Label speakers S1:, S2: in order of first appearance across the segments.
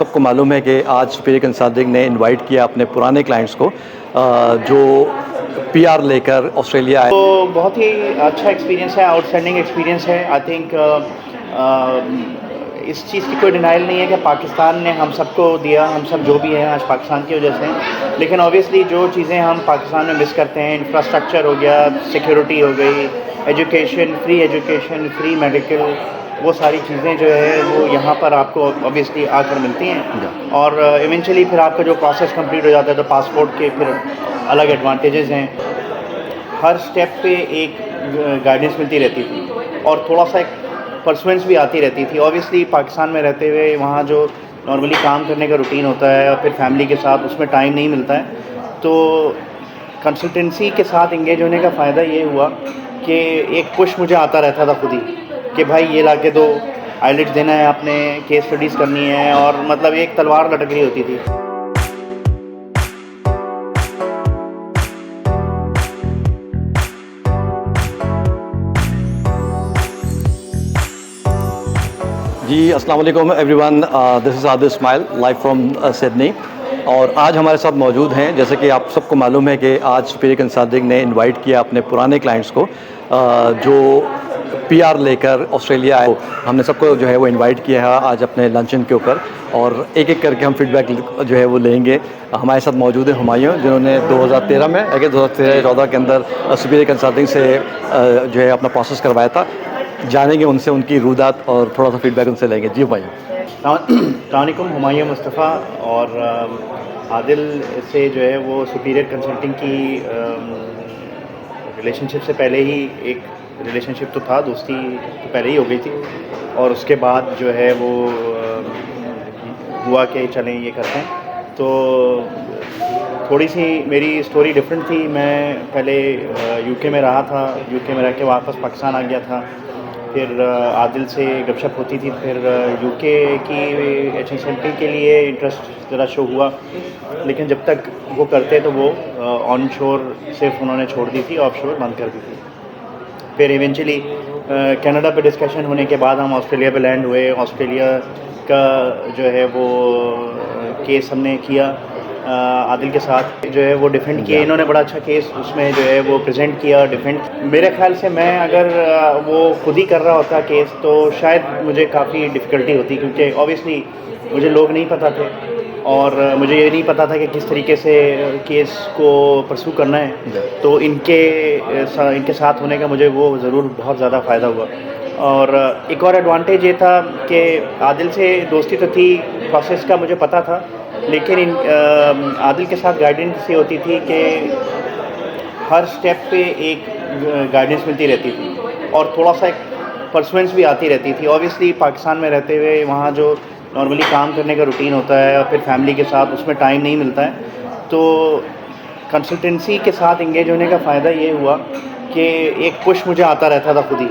S1: सबको मालूम है कि आज सुपीरियर कंसल्टिंग ने इनवाइट किया अपने पुराने क्लाइंट्स को जो पीआर लेकर ऑस्ट्रेलिया आए।
S2: तो बहुत ही अच्छा एक्सपीरियंस है, आउटस्टैंडिंग एक्सपीरियंस है। आई थिंक इस चीज़ की कोई डिनाइल नहीं है कि पाकिस्तान ने हम सबको दिया, हम सब जो भी हैं आज पाकिस्तान की वजह से हैं। लेकिन ऑब्वियसली जो चीज़ें हम पाकिस्तान में मिस करते हैं, इंफ्रास्ट्रक्चर हो गया, सिक्योरिटी हो गई, एजुकेशन, फ्री मेडिकल, वो सारी चीज़ें जो है वो यहाँ पर आपको ऑब्वियसली आकर मिलती हैं। और इवेंचुअली फिर आपका जो प्रोसेस कंप्लीट हो जाता है तो पासपोर्ट के फिर अलग एडवांटेजेस हैं। हर स्टेप पे एक गाइडेंस मिलती रहती थी और थोड़ा सा एक परसुएंस भी आती रहती थी। ऑब्वियसली पाकिस्तान में रहते हुए वहाँ जो नॉर्मली काम करने का रूटीन होता है और फिर फैमिली के साथ उसमें टाइम नहीं मिलता है। तो कंसल्टेंसी के साथ इंगेज होने का फ़ायदा ये हुआ कि एक पुश मुझे आता रहता था खुद ही कि भाई ये ला के दो, आइलेट्स देना है आपने, केस स्टडीज़ करनी है, और मतलब एक तलवार लटक रही होती थी।
S1: जी अस्सलाम वालेकुम everyone, this is Adil Ismail live from Sydney. और आज हमारे साथ मौजूद हैं, जैसे कि आप सबको मालूम है कि आज सुपीरियर कंसल्टिंग ने इनवाइट किया अपने पुराने क्लाइंट्स को जो पीआर लेकर ऑस्ट्रेलिया आए। हमने सबको जो है वो इनवाइट किया है आज अपने लंचन के ऊपर, और एक एक करके हम फीडबैक जो है वो लेंगे। हमारे साथ मौजूद है हुमायूं, जिन्होंने 2013 में 2013-14 के अंदर सुपीरियर कंसल्टिंग से जो है अपना प्रोसेस करवाया था। जानेंगे उनसे उनकी रुदात और थोड़ा सा फीडबैक उनसे लेंगे। जी भाई।
S2: अस्सलामुअलैकुम, हुमायूं मुस्तफ़ा। और आदिल से जो है वो सुपीरियर कंसल्टिंग की रिलेशनशिप से पहले ही एक रिलेशनशिप तो था, दोस्ती तो पहले ही हो गई थी, और उसके बाद जो है वो हुआ कि चलें ये करते हैं। तो थोड़ी सी मेरी स्टोरी डिफरेंट थी। मैं पहले यूके में रहा था, यूके में रह के वापस पाकिस्तान आ गया था। फिर आदिल से गपशप होती थी, फिर यूके की HSMP के लिए इंटरेस्ट ज़रा शो हुआ, लेकिन जब तक वो करते तो वो ऑन शोर सिर्फ उन्होंने छोड़ दी थी, ऑफ शोर बंद कर दी थी। फिर इवेंचुअली कनाडा पे डिस्कशन होने के बाद हम ऑस्ट्रेलिया पे लैंड हुए। ऑस्ट्रेलिया का जो है वो केस हमने किया आदिल के साथ, जो है वो डिफेंड किया। इन्होंने बड़ा अच्छा केस उसमें जो है वो प्रेजेंट किया, डिफेंड। मेरे ख्याल से मैं अगर वो खुद ही कर रहा होता केस तो शायद मुझे काफ़ी डिफ़िकल्टी होती, क्योंकि ऑब्वियसली मुझे लोग नहीं पता थे और मुझे ये नहीं पता था कि किस तरीके से केस को परसू करना है। तो इनके साथ होने का मुझे वो ज़रूर बहुत ज़्यादा फ़ायदा हुआ। और एक और एडवांटेज ये था कि आदिल से दोस्ती तो थी, प्रोसेस का मुझे पता था, लेकिन आदिल के साथ गाइडेंस ये होती थी कि हर स्टेप पे एक गाइडेंस मिलती रहती थी और थोड़ा सा एक परसुएंस भी आती रहती थी। ऑब्वियसली पाकिस्तान में रहते हुए वहाँ जो नॉर्मली काम करने का रूटीन होता है और फिर फैमिली के साथ उसमें टाइम नहीं मिलता है। तो कंसल्टेंसी के साथ इंगेज होने का फ़ायदा ये हुआ कि एक पुश मुझे आता रहता था खुद ही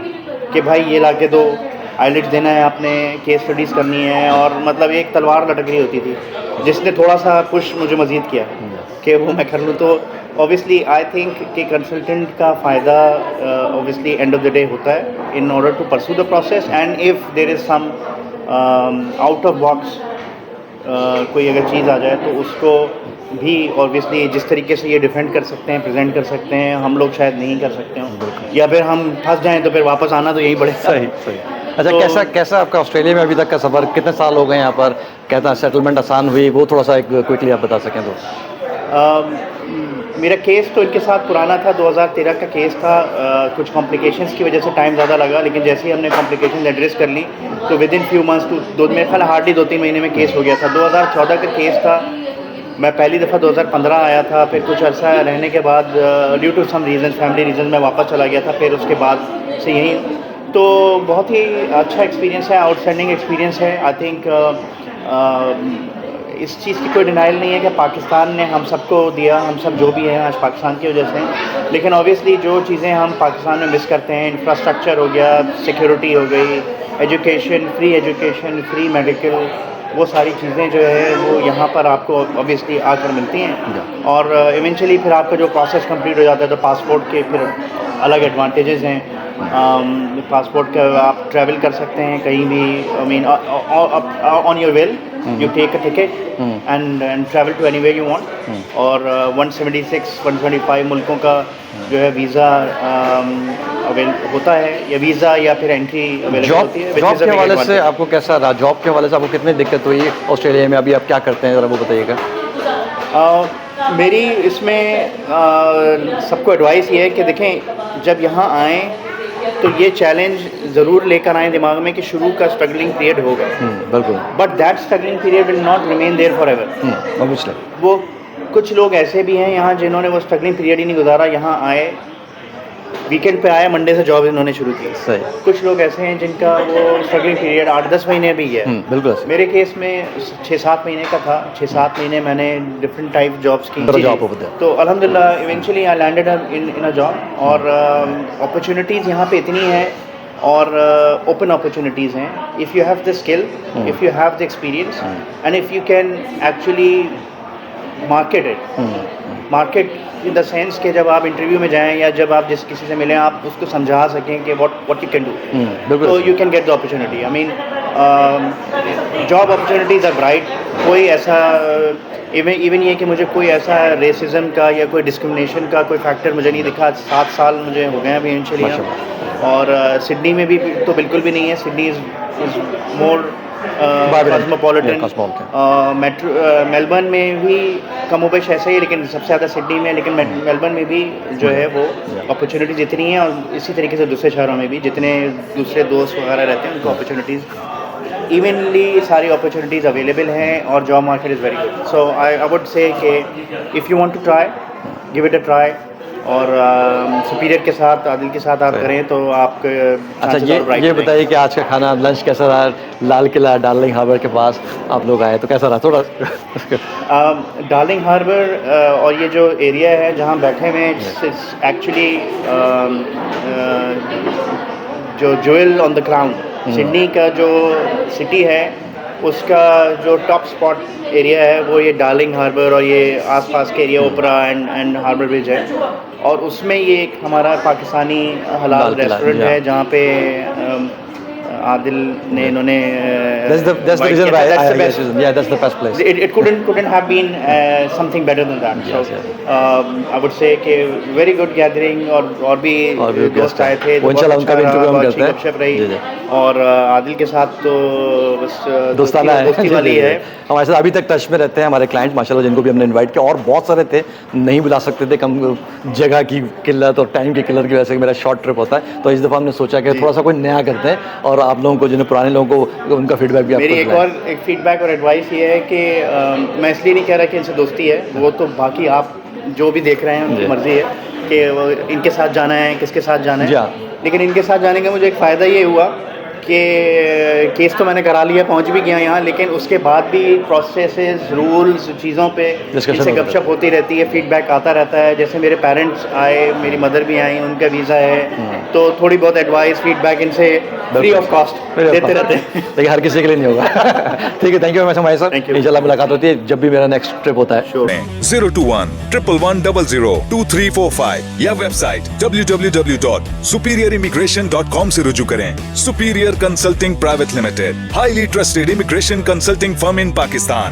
S2: कि भाई ये ला के दो, आइलेट्स देना है आपने, केस स्टडीज़ करनी है, और मतलब एक तलवार लटक रही होती थी, जिसने थोड़ा सा पुश मुझे मज़ीद किया कि वो मैं कर लूँ। तो ऑब्वियसली आई थिंक कि कंसल्टेंट का फ़ायदा obviously end of the day होता है in order to pursue the process, and if there is some out of box कोई अगर चीज़ आ जाए तो उसको भी ऑब्वियसली जिस तरीके से ये डिफेंड कर सकते हैं, प्रेजेंट कर सकते हैं, हम लोग शायद नहीं कर सकते हों, या फिर हम फंस जाएं तो फिर वापस आना तो यही पड़ेगा।
S1: सही सही। अच्छा, तो कैसा आपका ऑस्ट्रेलिया में अभी तक का सफ़र, कितने साल हो गए यहाँ पर, कहता सेटलमेंट आसान हुई, वो थोड़ा सा एक क्विकली आप बता सकें तो।
S2: मेरा केस तो इनके साथ पुराना था, 2013 का केस था। कुछ कॉम्प्लिकेशंस की वजह से टाइम ज़्यादा लगा, लेकिन जैसे ही हमने कॉम्प्लिकेशंस एड्रेस कर ली तो विद इन फ्यू मंथ्स मेरे ख्याल हार्डली 2-3 महीने में केस हो गया था। 2014 का केस था, मैं पहली दफ़ा 2015 आया था, फिर कुछ अर्सा रहने के बाद due to some reason, family reason, मैं वापस चला गया था। फिर उसके बाद से यहीं, तो बहुत ही अच्छा एक्सपीरियंस है, आउटस्टैंडिंग एक्सपीरियंस है। आई थिंक इस चीज़ की कोई डिनाइल नहीं है कि पाकिस्तान ने हम सबको दिया, हम सब जो भी हैं आज पाकिस्तान की वजह से हैं। लेकिन ऑब्वियसली जो चीज़ें हम पाकिस्तान में मिस करते हैं, इंफ्रास्ट्रक्चर हो गया, सिक्योरिटी हो गई, एजुकेशन, फ्री मेडिकल, वो सारी चीज़ें जो है वो यहाँ पर आपको ऑब्वियसली आकर मिलती हैं। और इवेंचुअली फिर आपका जो प्रोसेस कंप्लीट हो जाता है तो पासपोर्ट के फिर अलग एडवांटेजेस हैं। पासपोर्ट का आप ट्रैवल कर सकते हैं कहीं भी, I mean on your will, You take a ticket and travel to anywhere you want. और 176 125 मुल्कों का जो है वीज़ा अवेल होता है, या वीज़ा या फिर एंट्री अवेलेबल
S1: जॉब
S2: होती है।
S1: जॉब के हवाले से आपको कैसा रहा? जॉब के हवाले से आपको कितनी दिक्कत हुई ऑस्ट्रेलिया में? अभी आप क्या करते हैं, ज़रा वो बताइएगा।
S2: मेरी इसमें सबको एडवाइस ये है कि देखें, जब यहाँ आएँ तो ये चैलेंज ज़रूर लेकर आएँ दिमाग में कि शुरू का स्ट्रगलिंग पीरियड होगा,
S1: बिल्कुल।
S2: But that struggling period will not remain there forever.
S1: Obviously
S2: वो कुछ लोग ऐसे भी हैं यहाँ जिन्होंने वो स्ट्रगलिंग पीरियड ही नहीं गुजारा, यहाँ आए, वीकेंड पे आए, मंडे से जॉब इन्होंने शुरू की।
S1: सही।
S2: कुछ लोग ऐसे हैं जिनका वो स्ट्रगलिंग पीरियड 8-10 महीने भी है।
S1: बिल्कुल।
S2: मेरे केस में 6-7 महीने का था। 6-7 महीने मैंने डिफरेंट टाइप जॉब्स की।
S1: जॉब होता है।
S2: तो अल्हम्दुलिल्लाह eventually I landed in a job, और अपॉर्चुनिटीज़ यहाँ पे इतनी हैं, और ओपन अपॉर्चुनिटीज़ हैं। If you have the skill, if you have the experience, and if you can actually market market in the sense कि जब आप इंटरव्यू में जाएं या जब आप जिस किसी से मिलें, आप उसको समझा सकें कि व्हाट यू कैन डू, तो you can get the opportunity. I mean job opportunities are bright. कोई ऐसा इवन ये कि मुझे कोई ऐसा रेसिज्म का या कोई डिस्क्रिमिनेशन का कोई फैक्टर मुझे नहीं दिखा। 7 साल मुझे हो गए अभी इनिशियली, और सिडनी में भी तो बिल्कुल भी नहीं है। Sydney is more cosmopolitan. Melbourne में भी कमोबेश ऐसा ही है, लेकिन सबसे ज़्यादा सिडनी में। लेकिन मेलबर्न में भी जो है वो अपॉर्चुनिटीज़ इतनी हैं, और इसी तरीके से दूसरे शहरों में भी जितने दूसरे दोस्त वगैरह रहते हैं उनको अपॉर्चुनिटीज़ इवनली सारी अपॉर्चुनिटीज़ अवेलेबल हैं, और job market is very good. So I would say कि if you want to try, give it a try, और सुपीरियर के साथ, आदिल के साथ आप करें तो आप।
S1: अच्छा, ये बताइए कि आज का खाना लंच कैसा रहा? लाल किला डार्लिंग हार्बर के पास आप लोग आए तो कैसा रहा थोड़ा?
S2: डार्लिंग हार्बर और ये जो एरिया है जहाँ बैठे हुए हैं, इट्स एक्चुअली जो jewel on the crown, Sydney का जो सिटी है उसका जो टॉप स्पॉट एरिया है वो ये डार्लिंग हार्बर और ये आसपास के area, Opera and Harbour Bridge है। और उसमें ये एक हमारा पाकिस्तानी हलाल रेस्टोरेंट है जहाँ पे आदिल ने इन्होंने
S1: that's the reason why that's the best place.
S2: It couldn't have been something better than that.
S1: Yes,
S2: So I would say कि very good gathering, और भी दोस्त आए थे,
S1: इंशाल्लाह उनका भी इंटरव्यू हम करते हैं।
S2: गपशप रही, और आदिल के साथ तो बस
S1: दोस्ताना
S2: दोस्ती वाली है।
S1: हमारे साथ अभी तक टच में रहते हैं हमारे क्लाइंट माशाल्लाह, जिनको भी हमने इनवाइट किया, और बहुत सारे थे, नहीं बुला सकते थे, कम जगह की किल्लत और टाइम की किल्लत की वजह से मेरा शॉर्ट ट्रिप होता है। तो इस दफ़ा हमने सोचा कि थोड़ा सा कोई नया करते हैं, और आप लोगों को, जिन्हें पुराने लोगों को, उनका फीडबैक भी
S2: मेरी एक फीडबैक और एडवाइस ये है कि मैं इसलिए नहीं कह रहा कि इनसे दोस्ती है, वो तो बाकी आप जो भी देख रहे हैं उनकी मर्ज़ी है कि इनके साथ जाना है, किसके साथ जाना है। लेकिन इनके साथ जाने का मुझे एक फ़ायदा ये हुआ कि केस तो मैंने करा लिया, पहुंच भी गया यहाँ, लेकिन उसके बाद भी प्रोसेसेस, रूल्स, चीज़ों पे इनसे गपशप होती रहती है, फीडबैक आता रहता है। जैसे मेरे पेरेंट्स आए, मेरी मदर भी आई, उनका वीज़ा है, तो थोड़ी बहुत एडवाइस, फीडबैक इनसे फ्री ऑफ कॉस्ट देते रहते हैं।
S1: लेकिन हर किसी के लिए नहीं होगा। ठीक है, थैंक यू हमारे साथ, इंशाल्लाह मुलाकात होती है जब भी मेरा नेक्स्ट ट्रिप होता है।
S3: 021 111 2345 या वेबसाइट www.superiorimmigration.com से रुजू करें। Superior Consulting Private Limited, highly trusted immigration consulting firm in Pakistan.